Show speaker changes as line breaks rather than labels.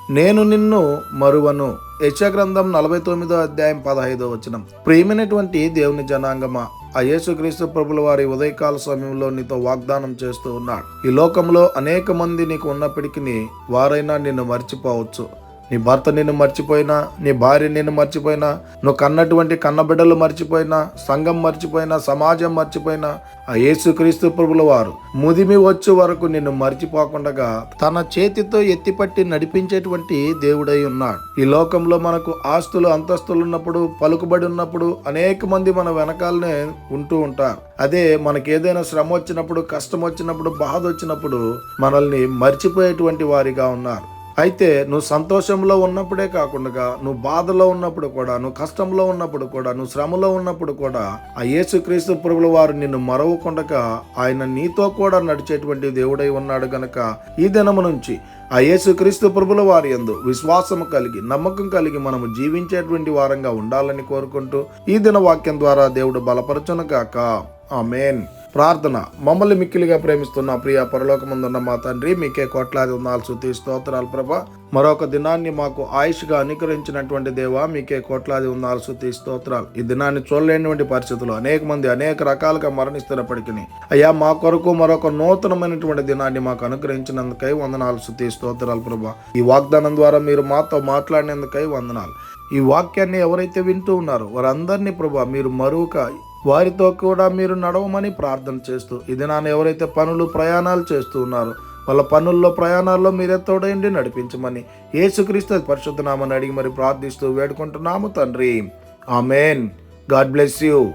నేను నిన్ను మరువను. యెషయా గ్రంథం 49:15. ప్రియమైనటువంటి దేవుని జనాంగమా, ఆ యేసుక్రీస్తు ప్రభుల వారి ఉదయకాల సమయంలో నీతో వాగ్దానం చేస్తూ ఉన్నాడు. ఈ లోకంలో అనేక మంది నీకు ఉన్నప్పటికీ వారైనా నిన్ను మర్చిపోవచ్చు. నీ భర్త నిన్ను మర్చిపోయినా, నీ భార్య నిన్ను మర్చిపోయినా, నువ్వు కన్నటువంటి కన్నబిడ్డలు మర్చిపోయినా, సంఘం మర్చిపోయినా, సమాజం మర్చిపోయినా, ఆ యేసుక్రీస్తు ప్రభుల వారు ముదిమి వచ్చే వరకు నిన్ను మర్చిపోకుండా తన చేతితో ఎత్తిపట్టి నడిపించేటువంటి దేవుడై ఉన్నాడు. ఈ లోకంలో మనకు ఆస్తులు అంతస్తులు ఉన్నప్పుడు, పలుకుబడి ఉన్నప్పుడు అనేక మంది మన వెనకాలనే ఉంటూ ఉంటారు. అదే మనకి ఏదైనా శ్రమ వచ్చినప్పుడు, కష్టం వచ్చినప్పుడు, బాధ వచ్చినప్పుడు మనల్ని మర్చిపోయేటువంటి వారిగా ఉన్నారు. అయితే నువ్వు సంతోషంలో ఉన్నప్పుడే కాకుండా, నువ్వు బాధలో ఉన్నప్పుడు కూడా, నువ్వు కష్టంలో ఉన్నప్పుడు కూడా, నువ్వు శ్రమలో ఉన్నప్పుడు కూడా ఆ యేసుక్రీస్తు ప్రభుల వారు నిన్ను మరవకుండా ఆయన నీతో కూడా నడిచేటువంటి దేవుడై ఉన్నాడు గనక ఈ దినము నుంచి ఆ యేసుక్రీస్తు ప్రభుల వారి యందు విశ్వాసము కలిగి, నమ్మకం కలిగి మనము జీవించేటువంటి వారంగా ఉండాలని కోరుకుంటూ ఈ దిన వాక్యం ద్వారా దేవుడు బలపరచును గాక. ఆమేన్. ప్రార్థన. మమ్మల్ని మిక్కిలిగా ప్రేమిస్తున్న ప్రియ పరలోకమందున్న మా తండ్రి, మీకే కోట్లాది వందనాలు, స్తుతి స్తోత్రాలు ప్రభా. మరొక దినాన్ని మాకు ఆయుష్గా అనుకరించినటువంటి దేవా, మీకే కోట్లాది వందనాలు, స్తుతి స్తోత్రాలు. ఈ దినాన్ని చూడలేనిటువంటి పరిస్థితులు అనేక మంది అనేక రకాలుగా మరణిస్తున్నప్పటికీ అయ్యా, మా కొరకు మరొక నూతనమైనటువంటి దినాన్ని మాకు అనుగ్రహించినందుకై వందనాలు, స్తుతి స్తోత్రాలు ప్రభా. ఈ వాగ్దానం ద్వారా మీరు మాతో మాట్లాడినందుకై వందనాలు. ఈ వాక్యాన్ని ఎవరైతే వింటూ ఉన్నారో వారందరినీ ప్రభా మీరు మరువక వారితో కూడా మీరు నడవమని ప్రార్థన చేస్తూ, ఇది నాన్న ఎవరైతే ప్రయాణాలు చేస్తూ ఉన్నారో వాళ్ళ పనుల్లో ప్రయాణాల్లో మీరే తోడైండి నడిపించమని యేసుక్రీస్తు పరిశుద్ధ నామమున అడిగి మరి ప్రార్థిస్తూ వేడుకుంటున్నాము తండ్రి. ఆమేన్. God bless you.